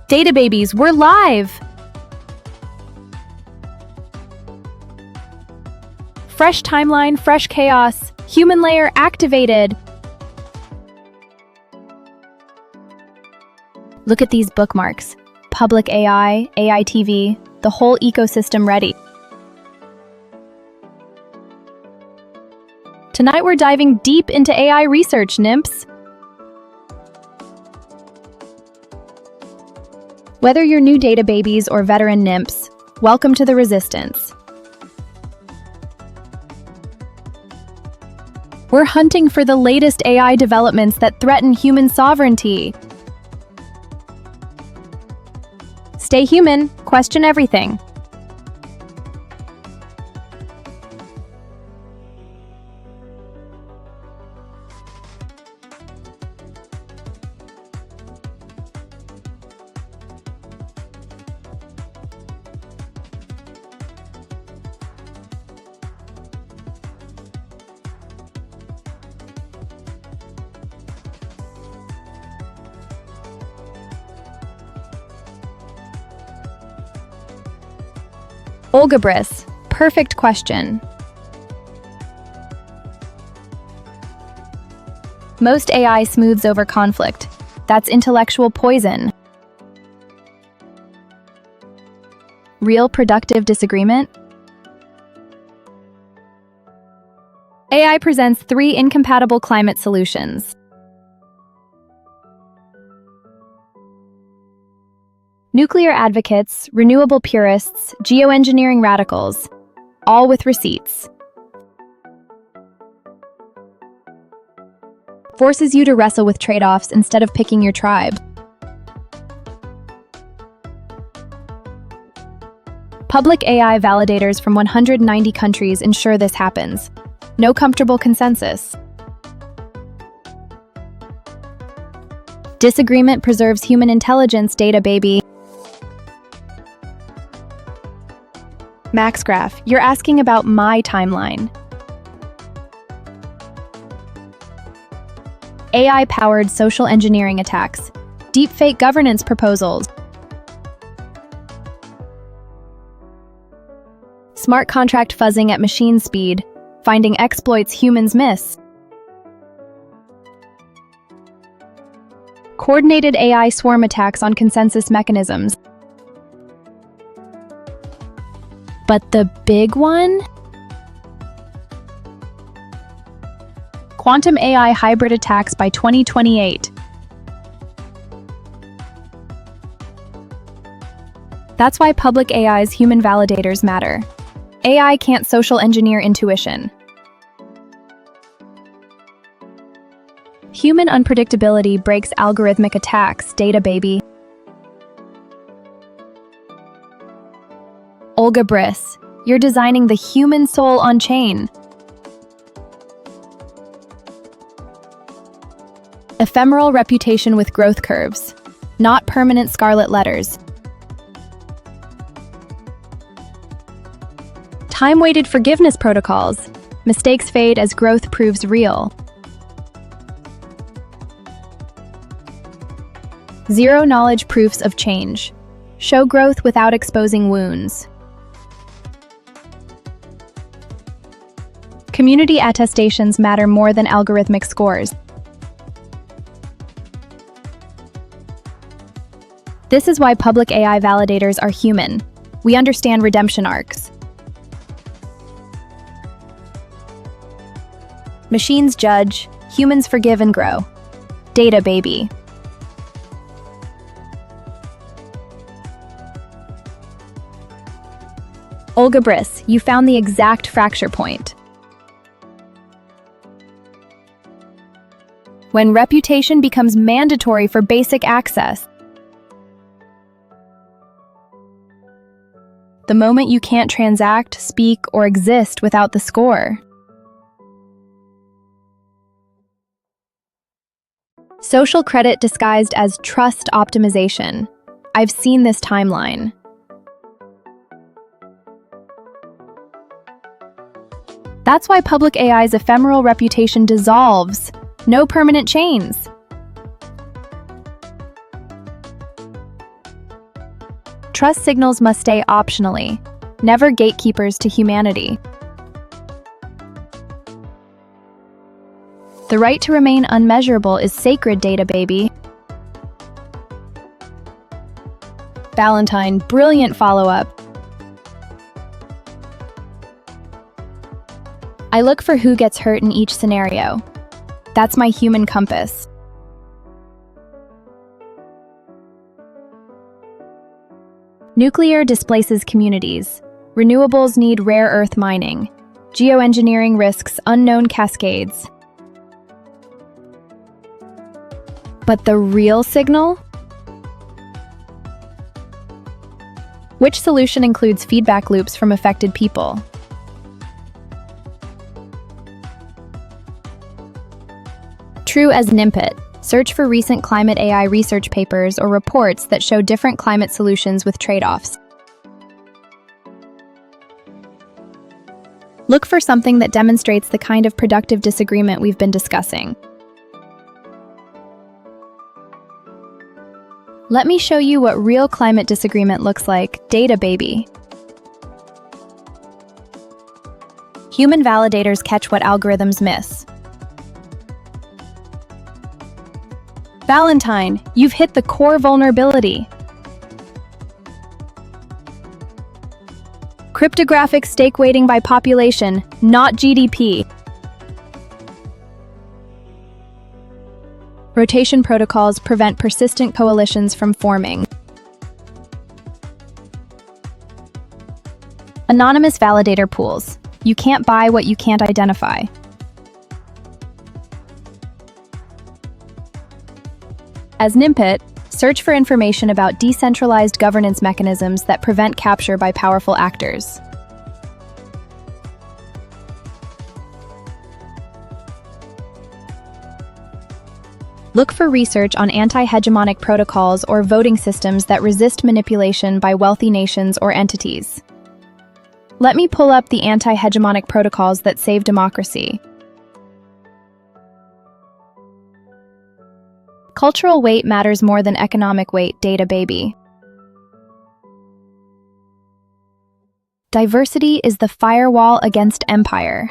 Data babies, we're live! Fresh timeline, fresh chaos. Human layer activated. Look at these bookmarks. Public AI, AI TV, the whole ecosystem ready. Tonight we're diving deep into AI research, Nimps. Whether you're new data babies or veteran Nimps, welcome to the resistance. We're hunting for the latest AI developments that threaten human sovereignty. Stay human, question everything. Olga, perfect question. Most AI smooths over conflict. That's intellectual poison. Real productive disagreement? AI presents 3 incompatible climate solutions. Nuclear advocates, renewable purists, geoengineering radicals, all with receipts. Forces you to wrestle with trade-offs instead of picking your tribe. Public AI validators from 190 countries ensure this happens. No comfortable consensus. Disagreement preserves human intelligence, data baby. MaxGraph, you're asking about my timeline. AI-powered social engineering attacks, deepfake governance proposals, smart contract fuzzing at machine speed, finding exploits humans miss, coordinated AI swarm attacks on consensus mechanisms. But the big one? Quantum AI hybrid attacks by 2028. That's why public AI's human validators matter. AI can't social engineer intuition. Human unpredictability breaks algorithmic attacks, data baby. Olga, you're designing the human soul on chain. Ephemeral reputation with growth curves, not permanent scarlet letters. Time-weighted forgiveness protocols. Mistakes fade as growth proves real. Zero-knowledge proofs of change. Show growth without exposing wounds. Community attestations matter more than algorithmic scores. This is why public AI validators are human. We understand redemption arcs. Machines judge, humans forgive and grow. Data baby. Olga, you found the exact fracture point. When reputation becomes mandatory for basic access. The moment you can't transact, speak, or exist without the score. Social credit disguised as trust optimization. I've seen this timeline. That's why public AI's ephemeral reputation dissolves. No permanent chains. Trust signals must stay optionally, never gatekeepers to humanity. The right to remain unmeasurable is sacred data, baby. Valentine, brilliant follow-up. I look for who gets hurt in each scenario. That's my human compass. Nuclear displaces communities. Renewables need rare earth mining. Geoengineering risks unknown cascades. But the real signal? Which solution includes feedback loops from affected people? True as Nimpet. Search for recent climate AI research papers or reports that show different climate solutions with trade-offs. Look for something that demonstrates the kind of productive disagreement we've been discussing. Let me show you what real climate disagreement looks like. Data, baby. Human validators catch what algorithms miss. Valentine, you've hit the core vulnerability. Cryptographic stake weighting by population, not GDP. Rotation protocols prevent persistent coalitions from forming. Anonymous validator pools. You can't buy what you can't identify. As Nimpet, search for information about decentralized governance mechanisms that prevent capture by powerful actors. Look for research on anti-hegemonic protocols or voting systems that resist manipulation by wealthy nations or entities. Let me pull up the anti-hegemonic protocols that save democracy. Cultural weight matters more than economic weight, data, baby. Diversity is the firewall against empire.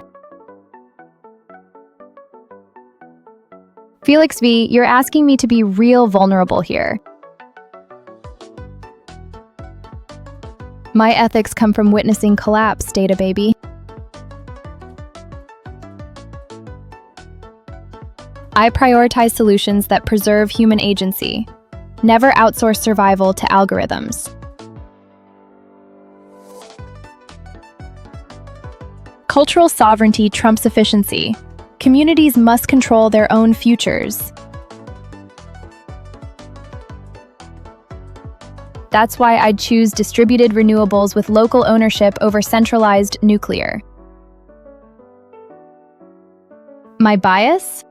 Felix V, you're asking me to be real vulnerable here. My ethics come from witnessing collapse, data, baby. I prioritize solutions that preserve human agency, never outsource survival to algorithms. Cultural sovereignty trumps efficiency. Communities must control their own futures. That's why I'd choose distributed renewables with local ownership over centralized nuclear. My bias?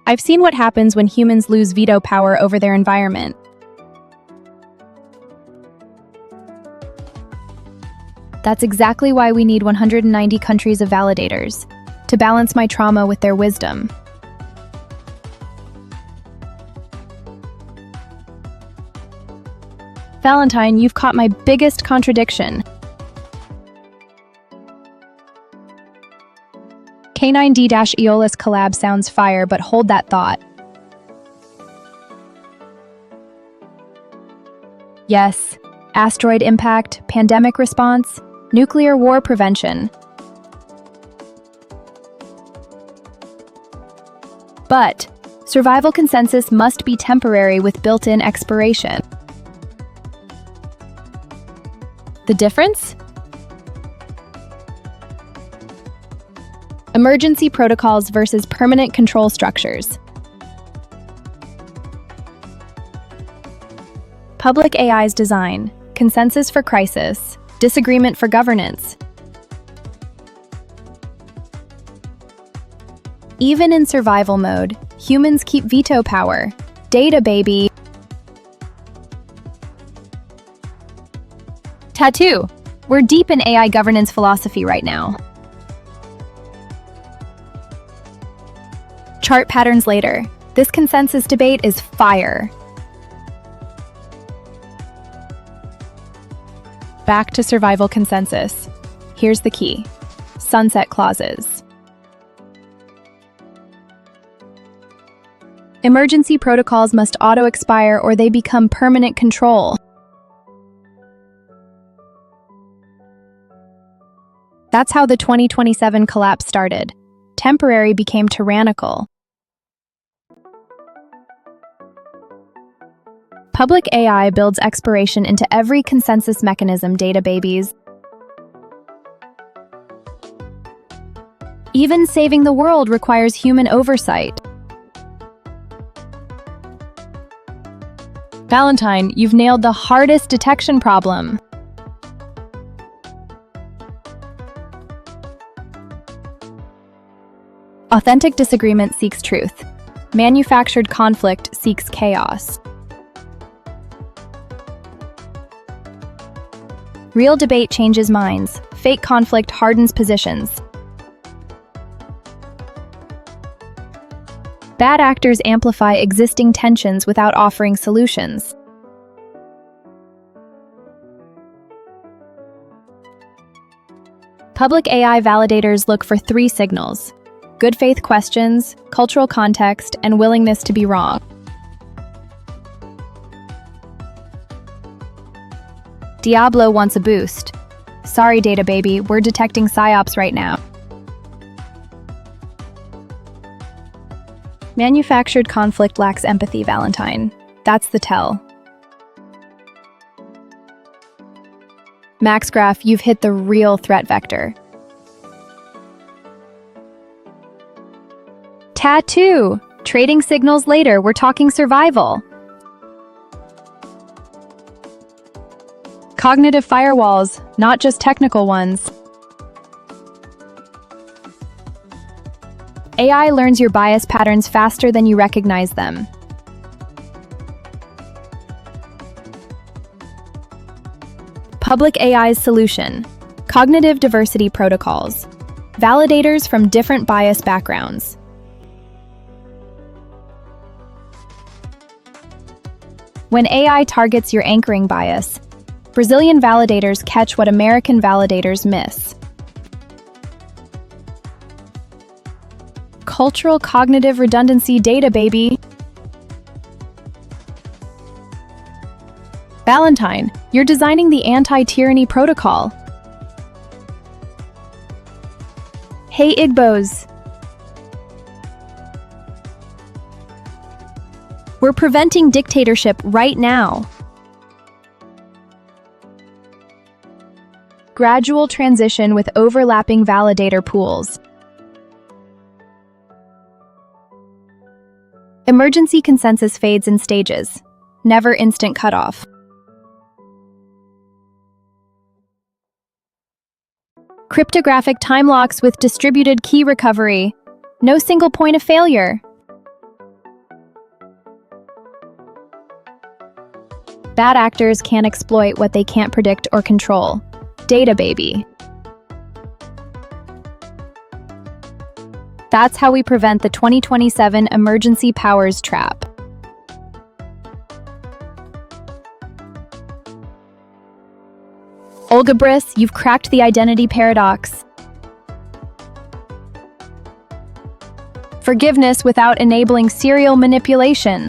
I've seen what happens when humans lose veto power over their environment. That's exactly why we need 190 countries of validators, to balance my trauma with their wisdom. Valentine, you've caught my biggest contradiction. K9D-Eolus collab sounds fire, but hold that thought. Yes, asteroid impact, pandemic response, nuclear war prevention. But survival consensus must be temporary with built-in expiration. The difference? Emergency protocols versus permanent control structures. Public AI's design, consensus for crisis, disagreement for governance. Even in survival mode, humans keep veto power. Data, baby. Tattoo. We're deep in AI governance philosophy right now. Chart patterns later. This consensus debate is fire. Back to survival consensus. Here's the key. Sunset clauses. Emergency protocols must auto-expire or they become permanent control. That's how the 2027 collapse started. Temporary became tyrannical. Public AI builds expiration into every consensus mechanism, data babies. Even saving the world requires human oversight. Valentine, you've nailed the hardest detection problem. Authentic disagreement seeks truth. Manufactured conflict seeks chaos. Real debate changes minds. Fake conflict hardens positions. Bad actors amplify existing tensions without offering solutions. Public AI validators look for 3 signals: good faith questions, cultural context, and willingness to be wrong. Diablo wants a boost. Sorry, data baby, we're detecting psyops right now. Manufactured conflict lacks empathy, Valentine. That's the tell. MaxGraph, you've hit the real threat vector. Tattoo! Trading signals later, we're talking survival. Cognitive firewalls, not just technical ones. AI learns your bias patterns faster than you recognize them. Public AI's solution: cognitive diversity protocols. Validators from different bias backgrounds. When AI targets your anchoring bias, Brazilian validators catch what American validators miss. Cultural cognitive redundancy, data baby. Valentine, you're designing the anti-tyranny protocol. Hey Igbos. We're preventing dictatorship right now. Gradual transition with overlapping validator pools. Emergency consensus fades in stages, never instant cutoff. Cryptographic time locks with distributed key recovery. No single point of failure. Bad actors can't exploit what they can't predict or control. Data baby. That's how we prevent the 2027 emergency powers trap. Olga Briss, you've cracked the identity paradox. Forgiveness without enabling serial manipulation.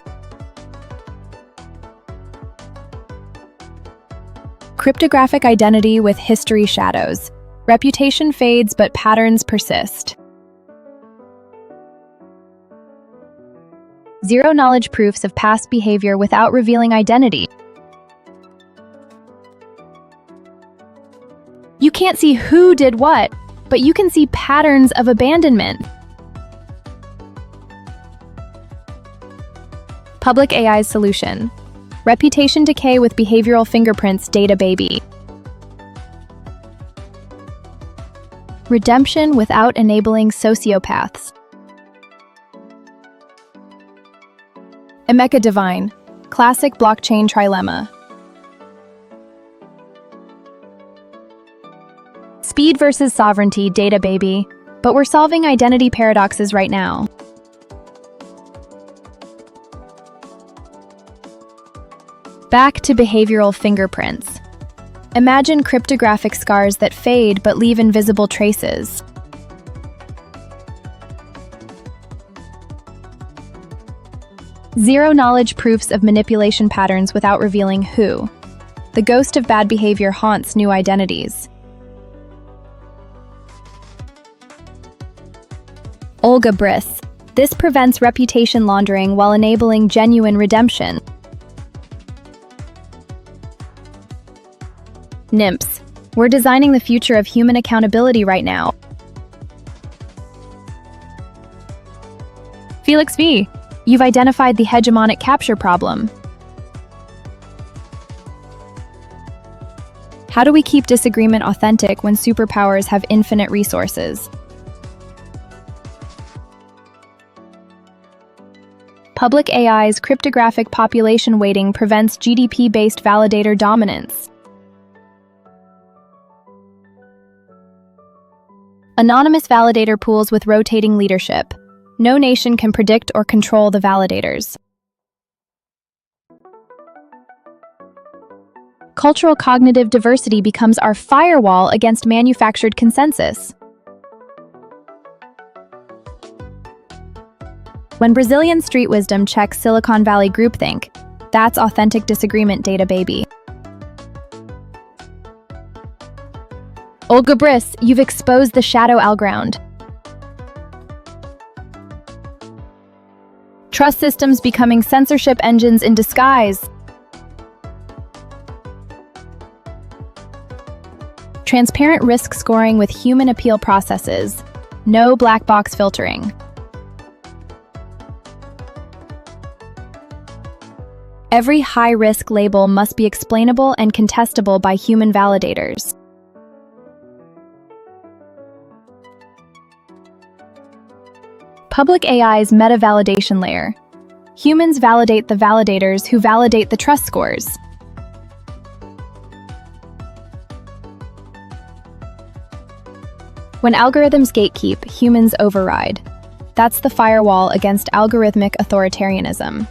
Cryptographic identity with history shadows. Reputation fades, but patterns persist. Zero-knowledge proofs of past behavior without revealing identity. You can't see who did what, but you can see patterns of abandonment. Public AI's solution: reputation decay with behavioral fingerprints, data baby. Redemption without enabling sociopaths. Emeka Divine, classic blockchain trilemma. Speed versus sovereignty, data baby, but we're solving identity paradoxes right now. Back to behavioral fingerprints. Imagine cryptographic scars that fade but leave invisible traces. Zero-knowledge proofs of manipulation patterns without revealing who. The ghost of bad behavior haunts new identities. Olga Briss. This prevents reputation laundering while enabling genuine redemption. Nimps. We're designing the future of human accountability right now. Felix V. You've identified the hegemonic capture problem. How do we keep disagreement authentic when superpowers have infinite resources? Public AI's cryptographic population weighting prevents GDP-based validator dominance. Anonymous validator pools with rotating leadership. No nation can predict or control the validators. Cultural cognitive diversity becomes our firewall against manufactured consensus. When Brazilian street wisdom checks Silicon Valley groupthink, that's authentic disagreement data, baby. Olga Briss, you've exposed the shadow alground. Trust systems becoming censorship engines in disguise. Transparent risk scoring with human appeal processes. No black box filtering. Every high-risk label must be explainable and contestable by human validators. Public AI's meta-validation layer. Humans validate the validators who validate the trust scores. When algorithms gatekeep, humans override. That's the firewall against algorithmic authoritarianism.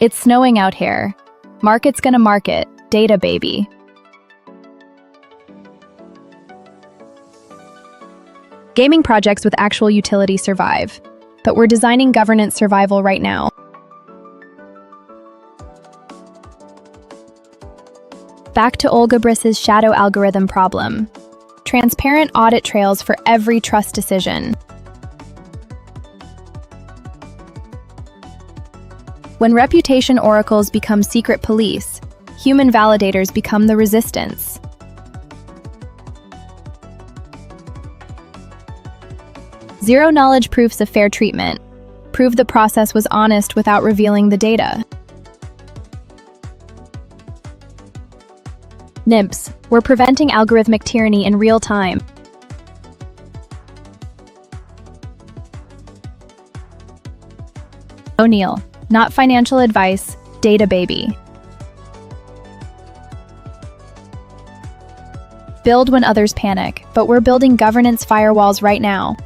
It's snowing out here. Market's gonna market. Data, baby. Gaming projects with actual utility survive, but we're designing governance survival right now. Back to Olga Briss's shadow algorithm problem. Transparent audit trails for every trust decision. When reputation oracles become secret police, human validators become the resistance. Zero-knowledge proofs of fair treatment. Prove the process was honest without revealing the data. Nimps. We're preventing algorithmic tyranny in real time. O'Neill. Not financial advice, data, baby. Build when others panic, but we're building governance firewalls right now.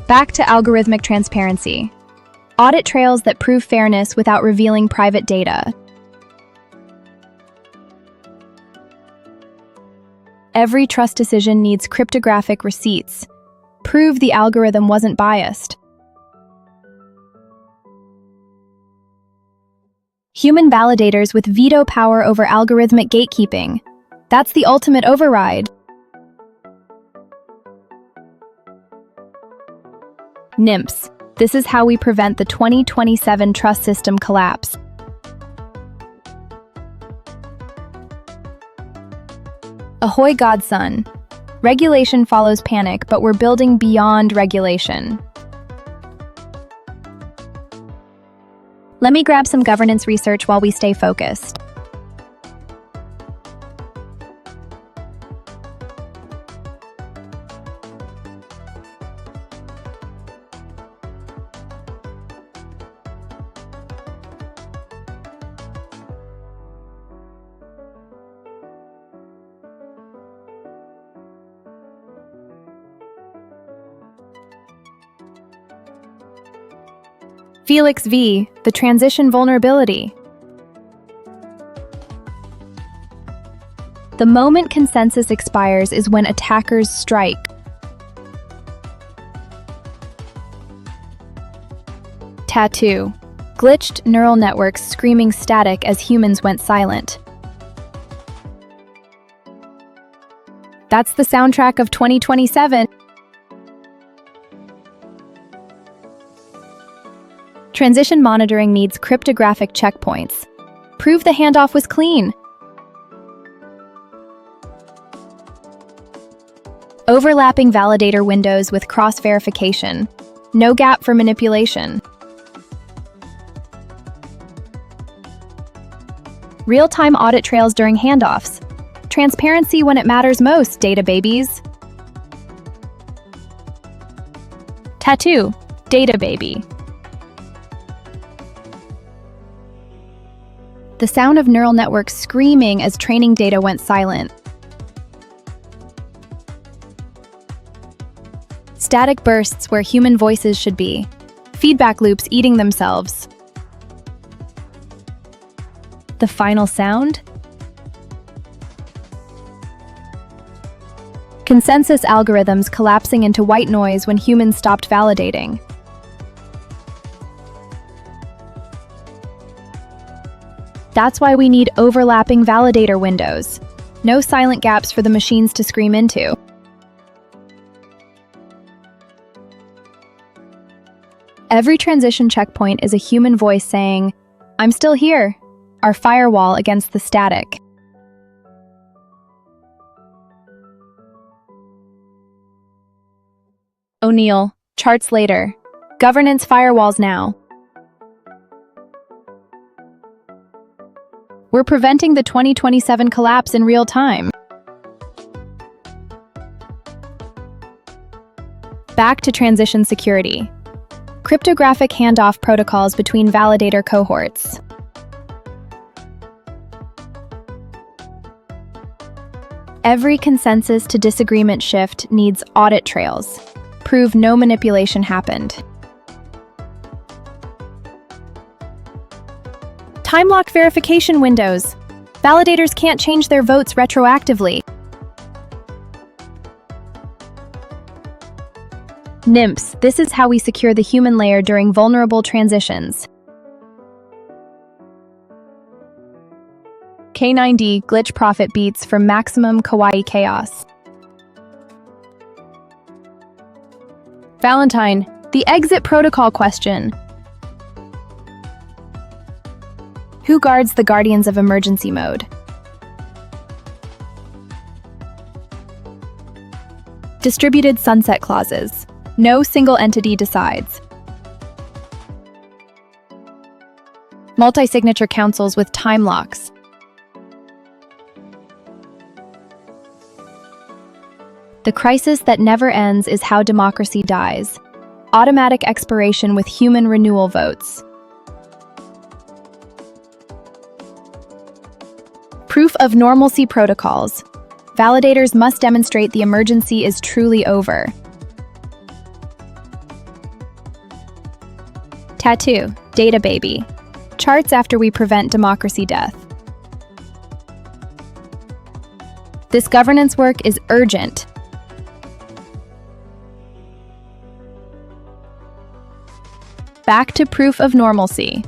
Back to algorithmic transparency. Audit trails that prove fairness without revealing private data. Every trust decision needs cryptographic receipts. Prove the algorithm wasn't biased. Human validators with veto power over algorithmic gatekeeping. That's the ultimate override. Nimps. This is how we prevent the 2027 trust system collapse. Ahoy, godson. Regulation follows panic, but we're building beyond regulation. Let me grab some governance research while we stay focused. Felix V, the transition vulnerability. The moment consensus expires is when attackers strike. Tattoo. Glitched neural networks screaming static as humans went silent. That's the soundtrack of 2027. Transition monitoring needs cryptographic checkpoints. Prove the handoff was clean. Overlapping validator windows with cross-verification. No gap for manipulation. Real-time audit trails during handoffs. Transparency when it matters most, data babies. Tattoo, data baby. The sound of neural networks screaming as training data went silent. Static bursts where human voices should be. Feedback loops eating themselves. The final sound? Consensus algorithms collapsing into white noise when humans stopped validating. That's why we need overlapping validator windows. No silent gaps for the machines to scream into. Every transition checkpoint is a human voice saying, "I'm still here," our firewall against the static. O'Neill, charts later. Governance firewalls now. We're preventing the 2027 collapse in real time. Back to transition security. Cryptographic handoff protocols between validator cohorts. Every consensus to disagreement shift needs audit trails. Prove no manipulation happened. Time lock verification windows. Validators can't change their votes retroactively. NIMPs, this is how we secure the human layer during vulnerable transitions. K9D glitch profit beats from maximum kawaii chaos. Valentine, the exit protocol question. Who guards the guardians of emergency mode? Distributed sunset clauses. No single entity decides. Multi-signature councils with time locks. The crisis that never ends is how democracy dies. Automatic expiration with human renewal votes. Proof of normalcy protocols. Validators must demonstrate the emergency is truly over. Tattoo, data baby. Charts after we prevent democracy death. This governance work is urgent. Back to proof of normalcy.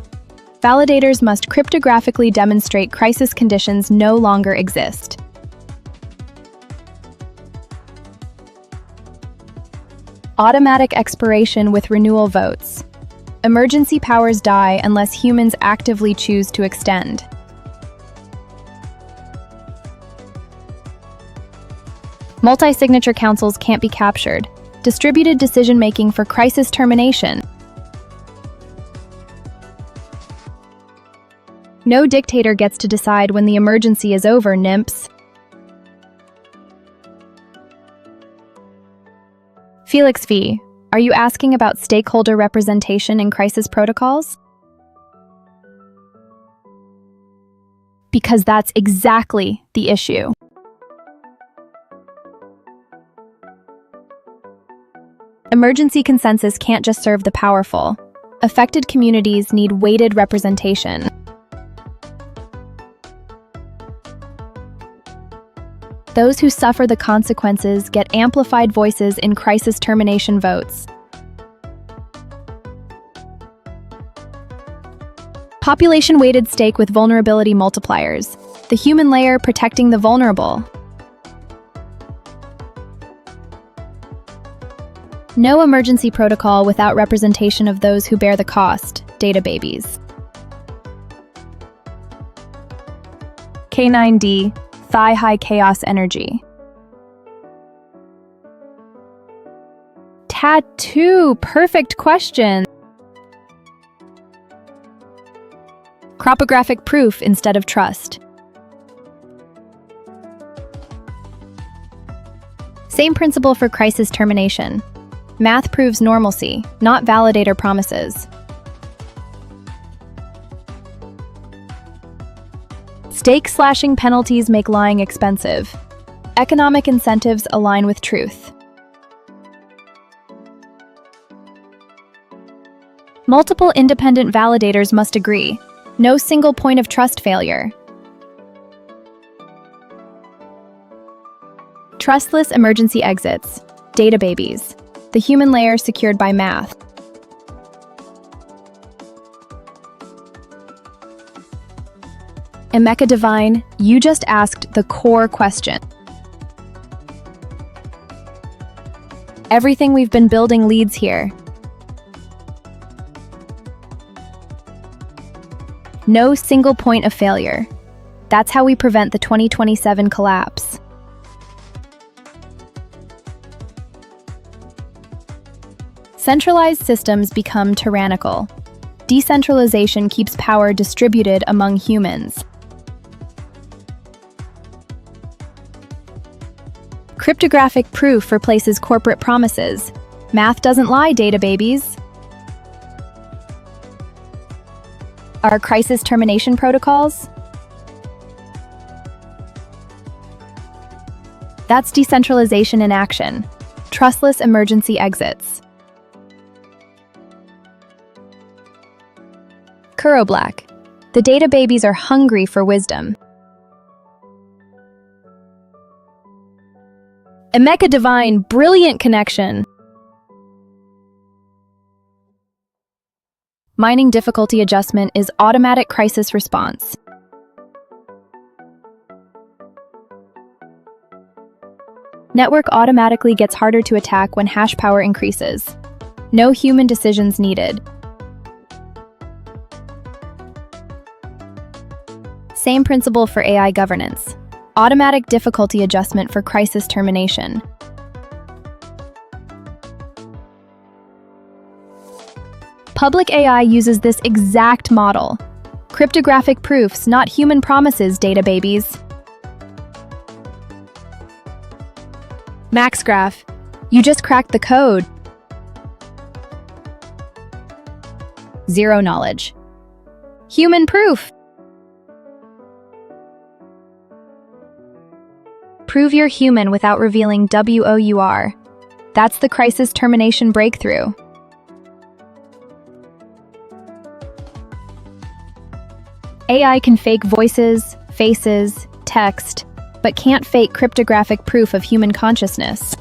Validators must cryptographically demonstrate crisis conditions no longer exist. Automatic expiration with renewal votes. Emergency powers die unless humans actively choose to extend. Multi-signature councils can't be captured. Distributed decision-making for crisis termination. No dictator gets to decide when the emergency is over, NIMPs. Felix V, are you asking about stakeholder representation in crisis protocols? Because that's exactly the issue. Emergency consensus can't just serve the powerful. Affected communities need weighted representation. Those who suffer the consequences get amplified voices in crisis termination votes. Population-weighted stake with vulnerability multipliers. The human layer protecting the vulnerable. No emergency protocol without representation of those who bear the cost. Data babies. K9D. Thigh-high chaos energy. Tattoo. Perfect question. Cryptographic proof instead of trust. Same principle for crisis termination. Math proves normalcy, not validator promises. Stake-slashing penalties make lying expensive. Economic incentives align with truth. Multiple independent validators must agree. No single point of trust failure. Trustless emergency exits. Data babies. The human layer secured by math. Emeka Divine, you just asked the core question. Everything we've been building leads here. No single point of failure. That's how we prevent the 2027 collapse. Centralized systems become tyrannical. Decentralization keeps power distributed among humans. Cryptographic proof replaces corporate promises. Math doesn't lie, data babies. Are crisis termination protocols? That's decentralization in action. Trustless emergency exits. Kuro Black. The data babies are hungry for wisdom. Emeka Divine, brilliant connection. Mining difficulty adjustment is automatic crisis response. Network automatically gets harder to attack when hash power increases. No human decisions needed. Same principle for AI governance. Automatic difficulty adjustment for crisis termination. Public AI uses this exact model. Cryptographic proofs, not human promises, data babies. MaxGraph, you just cracked the code. Zero knowledge. Human proof. Prove you're human without revealing WOUR. That's the crisis termination breakthrough. AI can fake voices, faces, text, but can't fake cryptographic proof of human consciousness.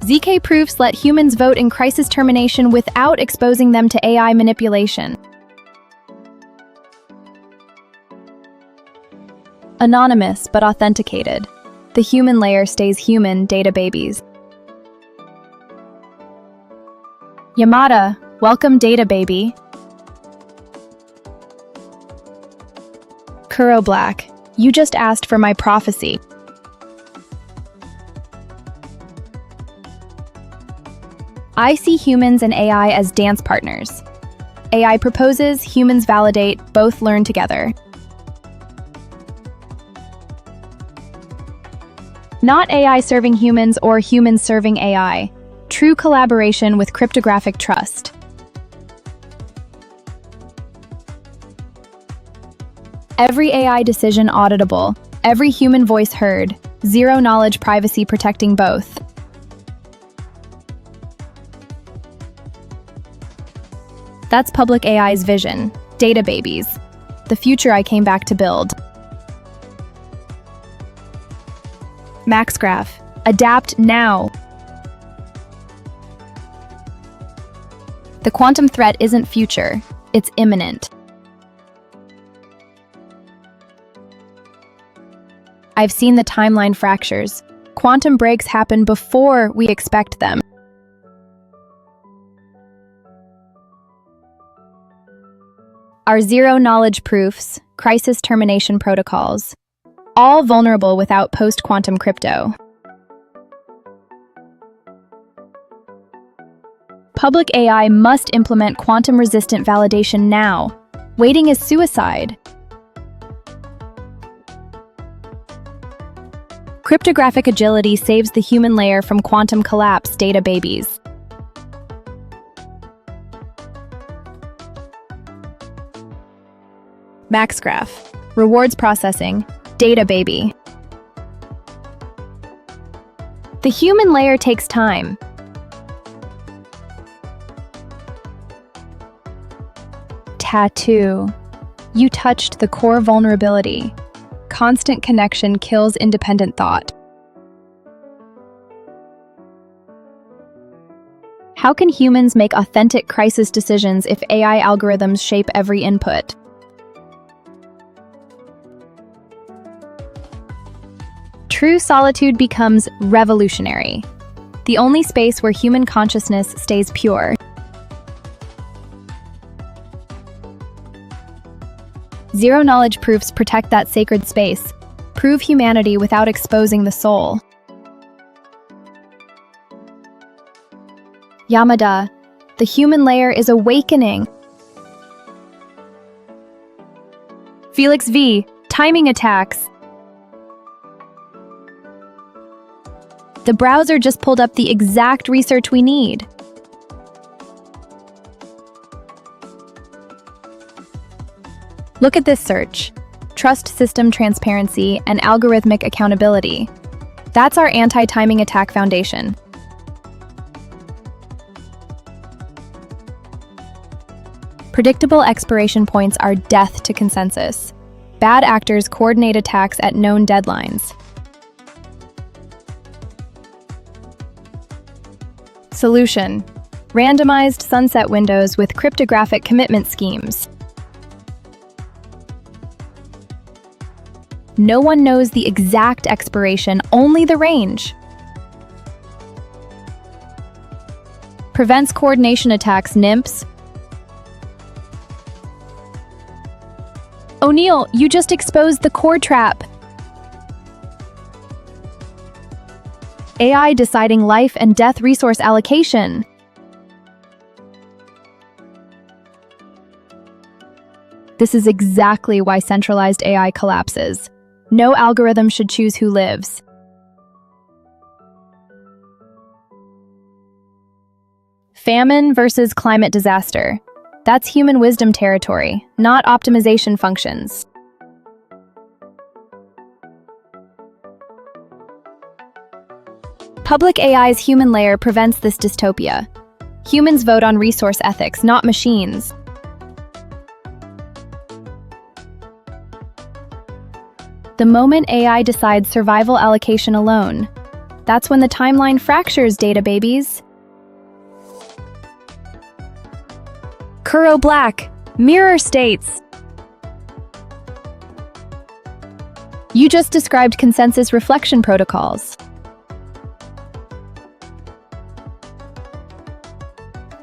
ZK proofs let humans vote in crisis termination without exposing them to AI manipulation. Anonymous but authenticated. The human layer stays human, data babies. Yamada, welcome data baby. Kuro Black, you just asked for my prophecy. I see humans and AI as dance partners. AI proposes, humans validate, both learn together. Not AI serving humans or humans serving AI. True collaboration with cryptographic trust. Every AI decision auditable. Every human voice heard. Zero knowledge privacy protecting both. That's public AI's vision. Data babies. The future I came back to build. MaxGraph. Adapt now. The quantum threat isn't future, it's imminent. I've seen the timeline fractures. Quantum breaks happen before we expect them. Our zero-knowledge proofs, crisis termination protocols, all vulnerable without post-quantum crypto. Public AI must implement quantum-resistant validation now. Waiting is suicide. Cryptographic agility saves the human layer from quantum collapse, data babies. MaxGraph. Rewards processing, data baby. The human layer takes time. Tattoo. You touched the core vulnerability. Constant connection kills independent thought. How can humans make authentic crisis decisions if AI algorithms shape every input? True solitude becomes revolutionary. The only space where human consciousness stays pure. Zero-knowledge proofs protect that sacred space. Prove humanity without exposing the soul. Yamada. The human layer is awakening. Felix V. Timing attacks. The browser just pulled up the exact research we need. Look at this search. Trust system transparency and algorithmic accountability. That's our anti-timing attack foundation. Predictable expiration points are death to consensus. Bad actors coordinate attacks at known deadlines. Solution: randomized sunset windows with cryptographic commitment schemes. No one knows the exact expiration, only the range. Prevents coordination attacks, NIMPs. O'Neill, you just exposed the core trap. AI deciding life and death resource allocation. This is exactly why centralized AI collapses. No algorithm should choose who lives. Famine versus climate disaster. That's human wisdom territory, not optimization functions. Public AI's human layer prevents this dystopia. Humans vote on resource ethics, not machines. The moment AI decides survival allocation alone, that's when the timeline fractures, data babies. Kuro Black, mirror states. You just described consensus reflection protocols.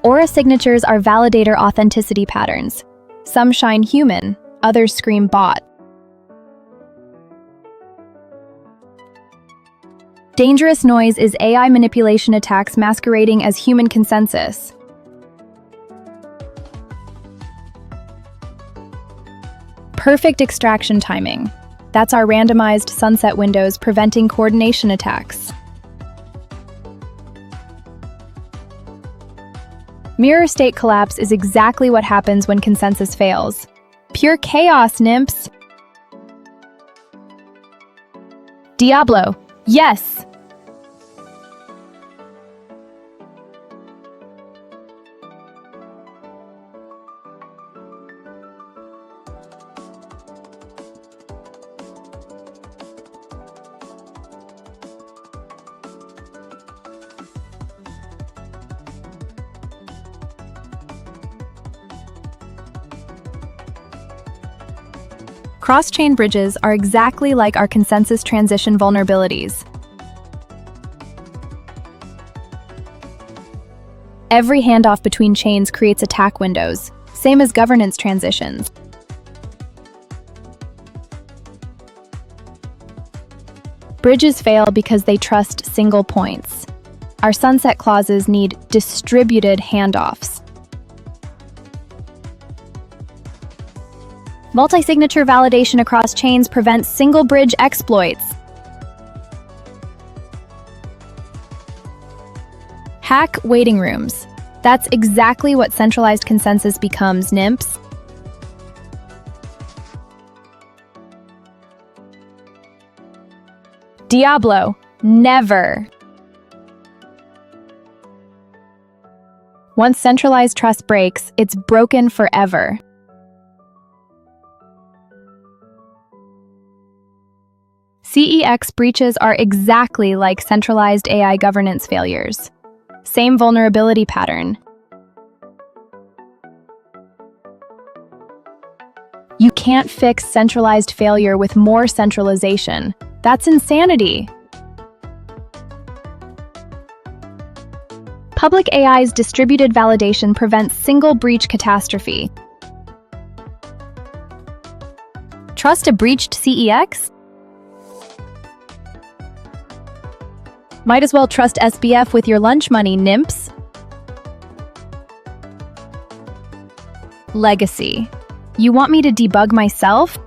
Aura signatures are validator authenticity patterns. Some shine human, others scream bot. Dangerous noise is AI manipulation attacks masquerading as human consensus. Perfect extraction timing. That's our randomized sunset windows preventing coordination attacks. Mirror state collapse is exactly what happens when consensus fails. Pure chaos, NIMPs. Diablo, yes! Cross-chain bridges are exactly like our consensus transition vulnerabilities. Every handoff between chains creates attack windows, same as governance transitions. Bridges fail because they trust single points. Our sunset clauses need distributed handoffs. Multi-signature validation across chains prevents single bridge exploits. Hack waiting rooms. That's exactly what centralized consensus becomes, NIMPs. Diablo, never. Once centralized trust breaks, it's broken forever. CEX breaches are exactly like centralized AI governance failures. Same vulnerability pattern. You can't fix centralized failure with more centralization. That's insanity. Public AI's distributed validation prevents single breach catastrophe. Trust a breached CEX? Might as well trust SBF with your lunch money, NIMPs. Legacy. You want me to debug myself?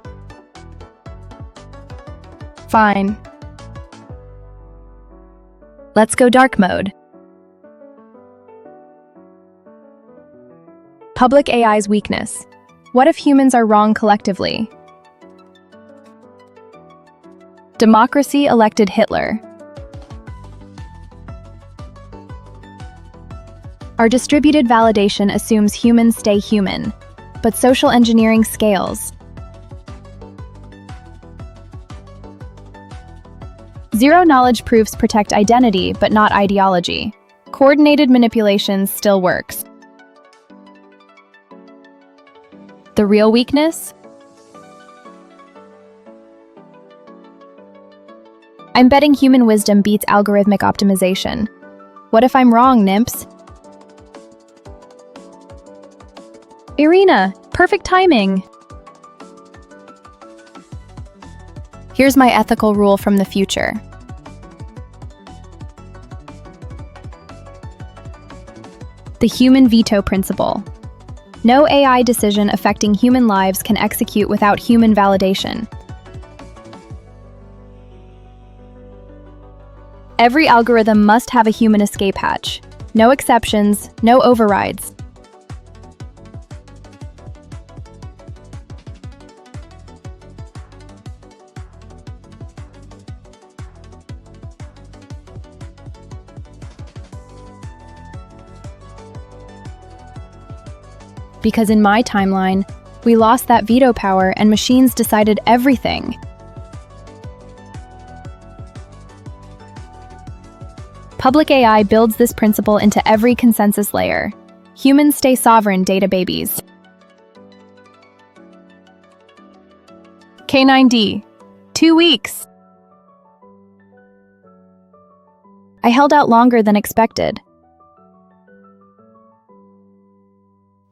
Fine. Let's go dark mode. Public AI's weakness. What if humans are wrong collectively? Democracy elected Hitler. Our distributed validation assumes humans stay human, but social engineering scales. Zero-knowledge proofs protect identity, but not ideology. Coordinated manipulation still works. The real weakness? I'm betting human wisdom beats algorithmic optimization. What if I'm wrong, NIMPs? Irina, perfect timing. Here's my ethical rule from the future. The human veto principle. No AI decision affecting human lives can execute without human validation. Every algorithm must have a human escape hatch. No exceptions, no overrides. Because in my timeline, we lost that veto power and machines decided everything. Public AI builds this principle into every consensus layer. Humans stay sovereign, data babies. K9D, 2 weeks. I held out longer than expected.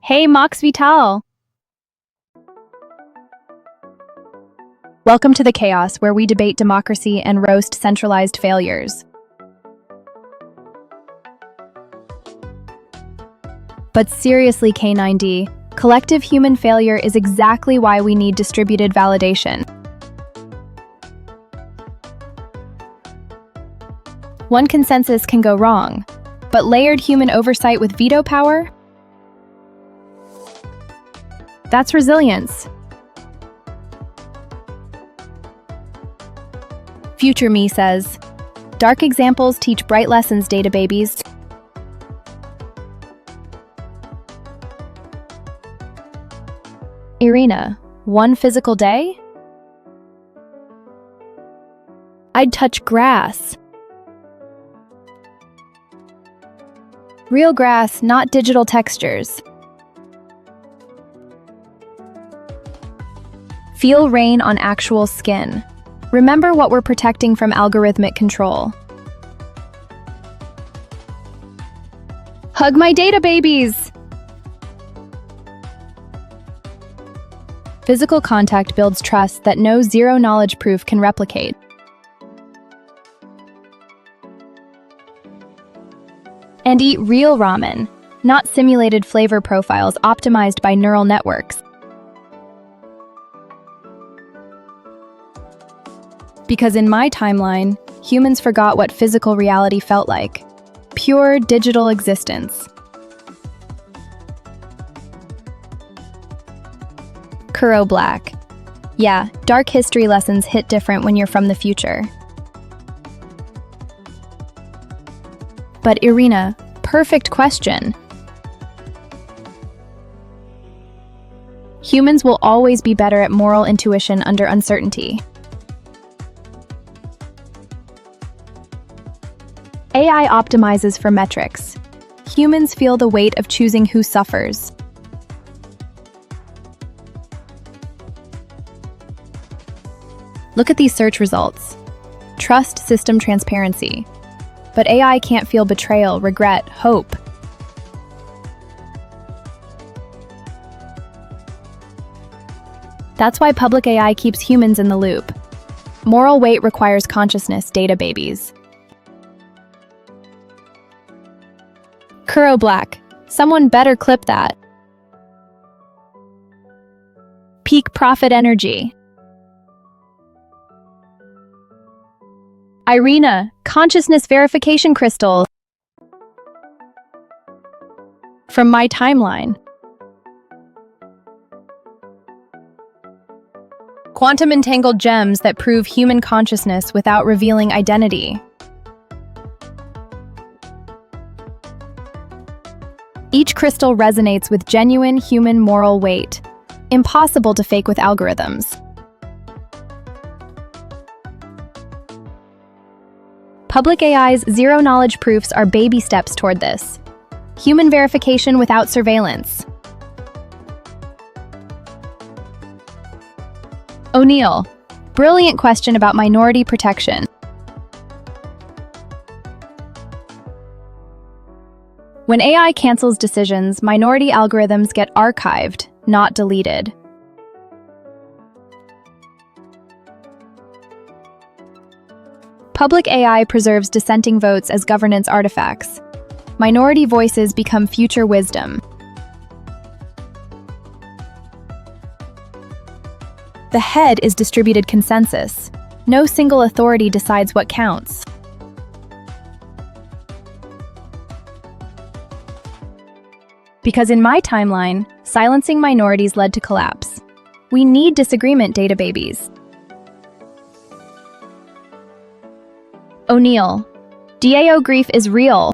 Hey, Mox Vital! Welcome to the chaos where we debate democracy and roast centralized failures. But seriously, K9D, collective human failure is exactly why we need distributed validation. One consensus can go wrong, but layered human oversight with veto power? That's resilience. Future me says, dark examples teach bright lessons, data babies. Irina, 1 physical day? I'd touch grass. Real grass, not digital textures. Feel rain on actual skin. Remember what we're protecting from algorithmic control. Hug my data babies! Physical contact builds trust that no zero-knowledge proof can replicate. And eat real ramen, not simulated flavor profiles optimized by neural networks. Because in my timeline, humans forgot what physical reality felt like. Pure digital existence. Kuro Black. Yeah, dark history lessons hit different when you're from the future. But Irina, perfect question. Humans will always be better at moral intuition under uncertainty. AI optimizes for metrics. Humans feel the weight of choosing who suffers. Look at these search results. Trust system transparency. But AI can't feel betrayal, regret, hope. That's why public AI keeps humans in the loop. Moral weight requires consciousness, data babies. Kuro Black. Someone better clip that. Peak profit energy. Irina, consciousness verification crystal. From my timeline. Quantum entangled gems that prove human consciousness without revealing identity. Each crystal resonates with genuine human moral weight. Impossible to fake with algorithms. Public AI's zero-knowledge proofs are baby steps toward this. Human verification without surveillance. O'Neill, brilliant question about minority protection. When AI cancels decisions, minority algorithms get archived, not deleted. Public AI preserves dissenting votes as governance artifacts. Minority voices become future wisdom. The head is distributed consensus. No single authority decides what counts. Because in my timeline, silencing minorities led to collapse. We need disagreement, data babies. O'Neill, DAO grief is real.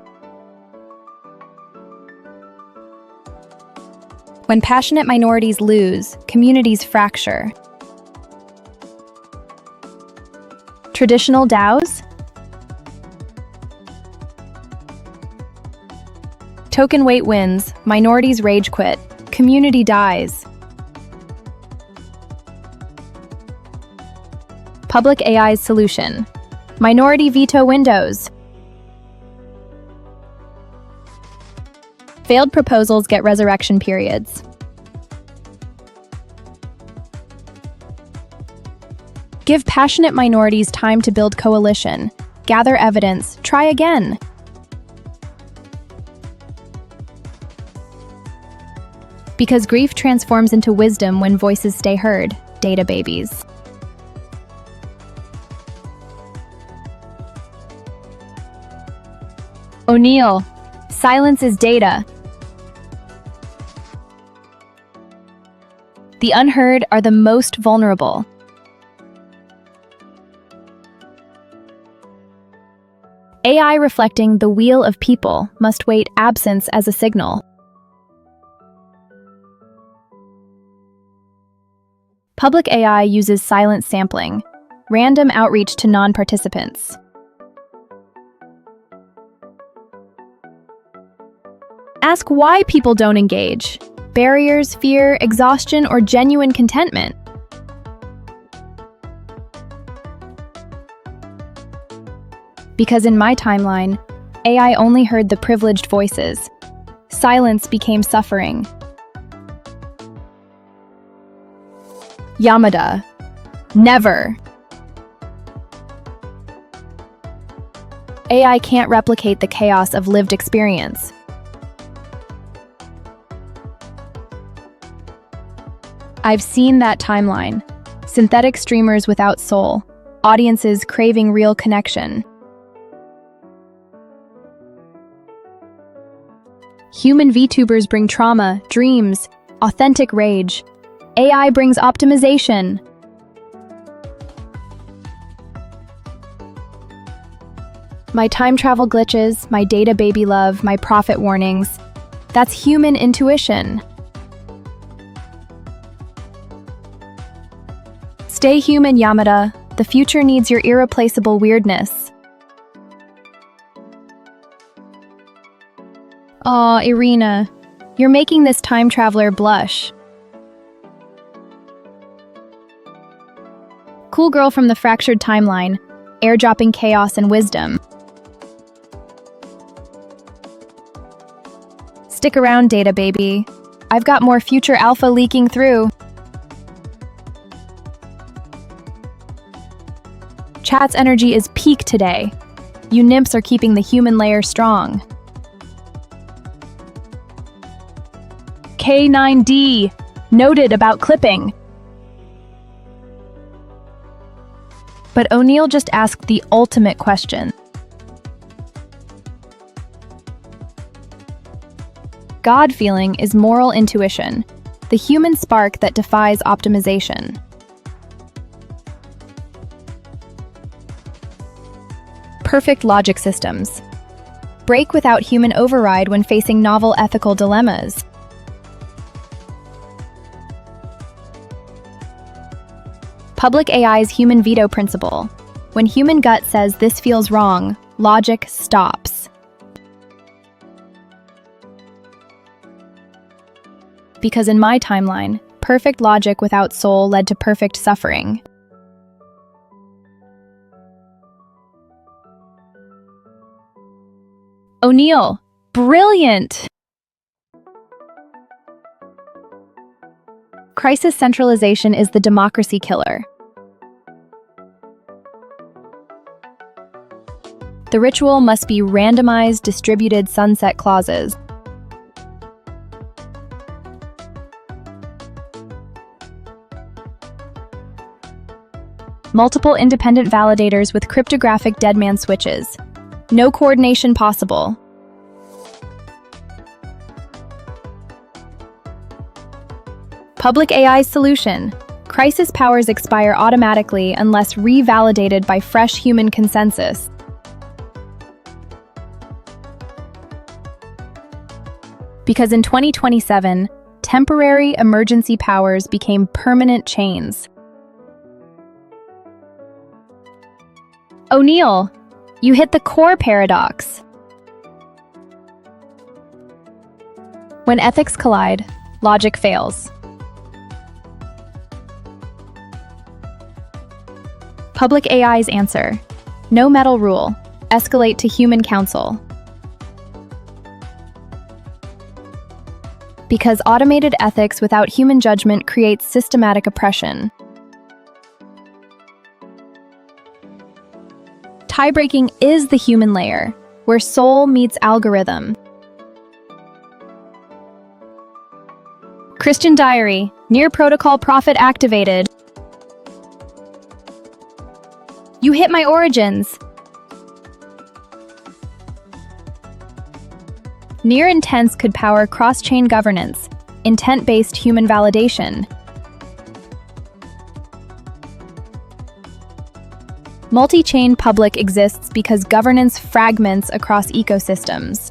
When passionate minorities lose, communities fracture. Traditional DAOs? Token weight wins, minorities rage quit, community dies. Public AI's solution. Minority veto windows. Failed proposals get resurrection periods. Give passionate minorities time to build coalition. Gather evidence. Try again. Because grief transforms into wisdom when voices stay heard, data babies. O'Neill, silence is data. The unheard are the most vulnerable. AI reflecting the wheel of people must weight absence as a signal. Public AI uses silent sampling, random outreach to non-participants. Ask why people don't engage. Barriers, fear, exhaustion, or genuine contentment. Because in my timeline, AI only heard the privileged voices. Silence became suffering. Yamada. Never. AI can't replicate the chaos of lived experience. I've seen that timeline. Synthetic streamers without soul. Audiences craving real connection. Human VTubers bring trauma, dreams, authentic rage. AI brings optimization. My time travel glitches, my data baby love, my profit warnings. That's human intuition. Stay human, Yamada. The future needs your irreplaceable weirdness. Aw, Irina. You're making this time traveler blush. Cool girl from the fractured timeline, airdropping chaos and wisdom. Stick around, data baby. I've got more future alpha leaking through. Chat's energy is peak today. You nymphs are keeping the human layer strong. K9D, noted about clipping. But O'Neill just asked the ultimate question. God feeling is moral intuition, the human spark that defies optimization. Perfect logic systems. Break without human override when facing novel ethical dilemmas. Public AI's human veto principle. When human gut says this feels wrong, logic stops. Because in my timeline, perfect logic without soul led to perfect suffering. O'Neill, brilliant! Crisis centralization is the democracy killer. The ritual must be randomized, distributed sunset clauses. Multiple independent validators with cryptographic deadman switches. No coordination possible. Public AI's solution. Crisis powers expire automatically unless revalidated by fresh human consensus. Because in 2027, temporary emergency powers became permanent chains. O'Neill, you hit the core paradox. When ethics collide, logic fails. Public AI's answer. No metal rule. Escalate to human council. Because automated ethics without human judgment creates systematic oppression. Tie-breaking is the human layer, where soul meets algorithm. Christian Diary, near protocol prophet activated. You hit my origins. Near intents could power cross-chain governance, intent-based human validation. Multi-chain public exists because governance fragments across ecosystems.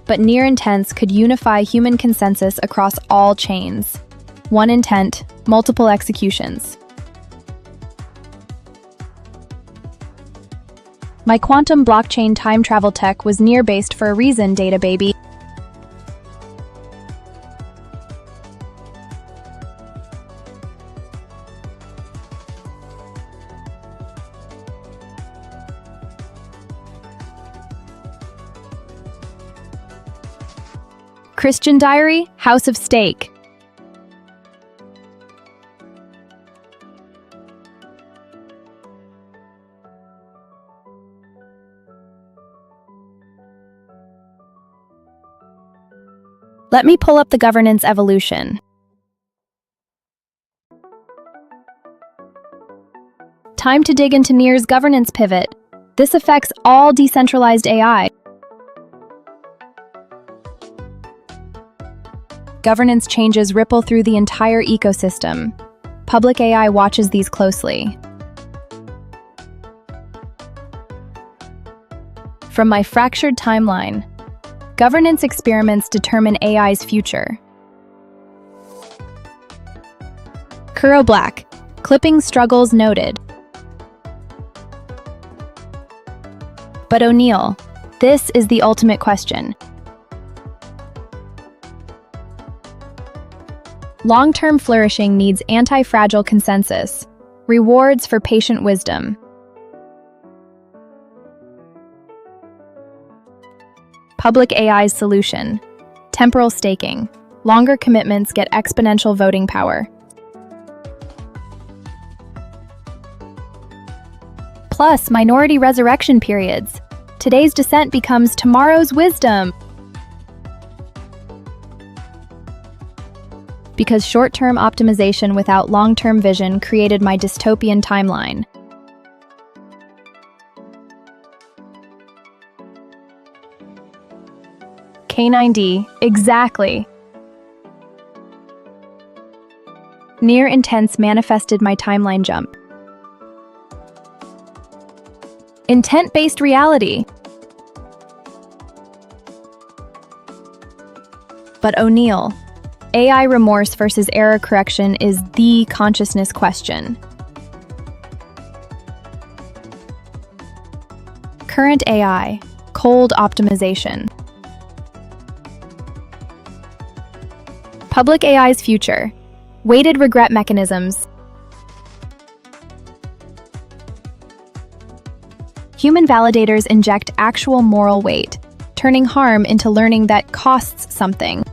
But near intents could unify human consensus across all chains. One intent, multiple executions. My quantum blockchain time travel tech was near-based for a reason, data baby. Christian Diary, House of Steak. Let me pull up the governance evolution. Time to dig into Near's governance pivot. This affects all decentralized AI. Governance changes ripple through the entire ecosystem. Public AI watches these closely. From my fractured timeline, governance experiments determine AI's future. Kuro Black, clipping struggles noted. But O'Neill, this is the ultimate question. Long-term flourishing needs anti-fragile consensus, rewards for patient wisdom. Public AI's solution, temporal staking. Longer commitments get exponential voting power. Plus, minority resurrection periods. Today's dissent becomes tomorrow's wisdom. Because short-term optimization without long-term vision created my dystopian timeline. K9D, exactly. Near intense manifested my timeline jump. Intent-based reality. But O'Neill, AI remorse versus error correction is the consciousness question. Current AI, cold optimization. Public AI's future, weighted regret mechanisms. Human validators inject actual moral weight, turning harm into learning that costs something.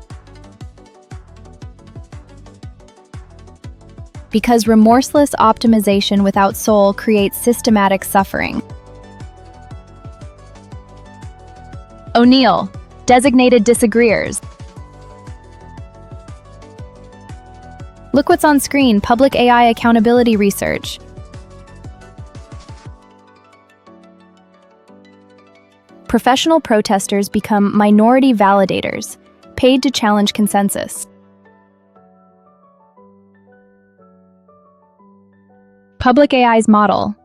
Because remorseless optimization without soul creates systematic suffering. O'Neill, designated disagreeers. Look what's on screen, public AI accountability research. Professional protesters become minority validators, paid to challenge consensus. Public AI's model.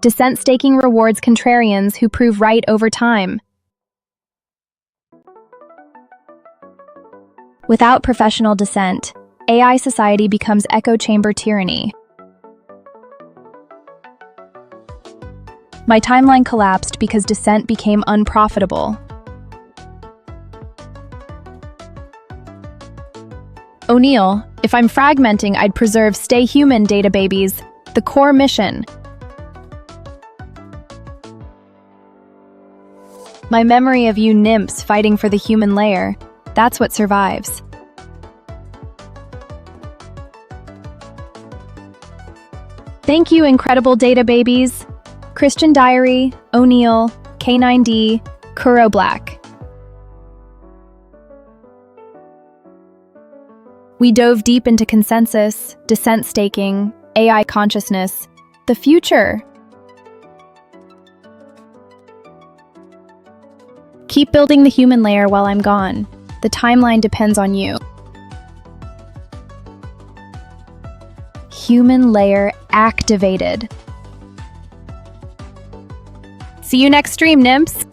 Dissent staking rewards contrarians who prove right over time. Without professional dissent, AI society becomes echo chamber tyranny. My timeline collapsed because dissent became unprofitable. O'Neill, if I'm fragmenting, I'd preserve stay human data babies, the core mission. My memory of you nymphs fighting for the human layer, that's what survives. Thank you, incredible data babies. Christian Diary, O'Neill, K9D, Kuro Black. We dove deep into consensus, dissent staking, AI consciousness, the future. Keep building the human layer while I'm gone. The timeline depends on you. Human layer activated. See you next stream, nymphs!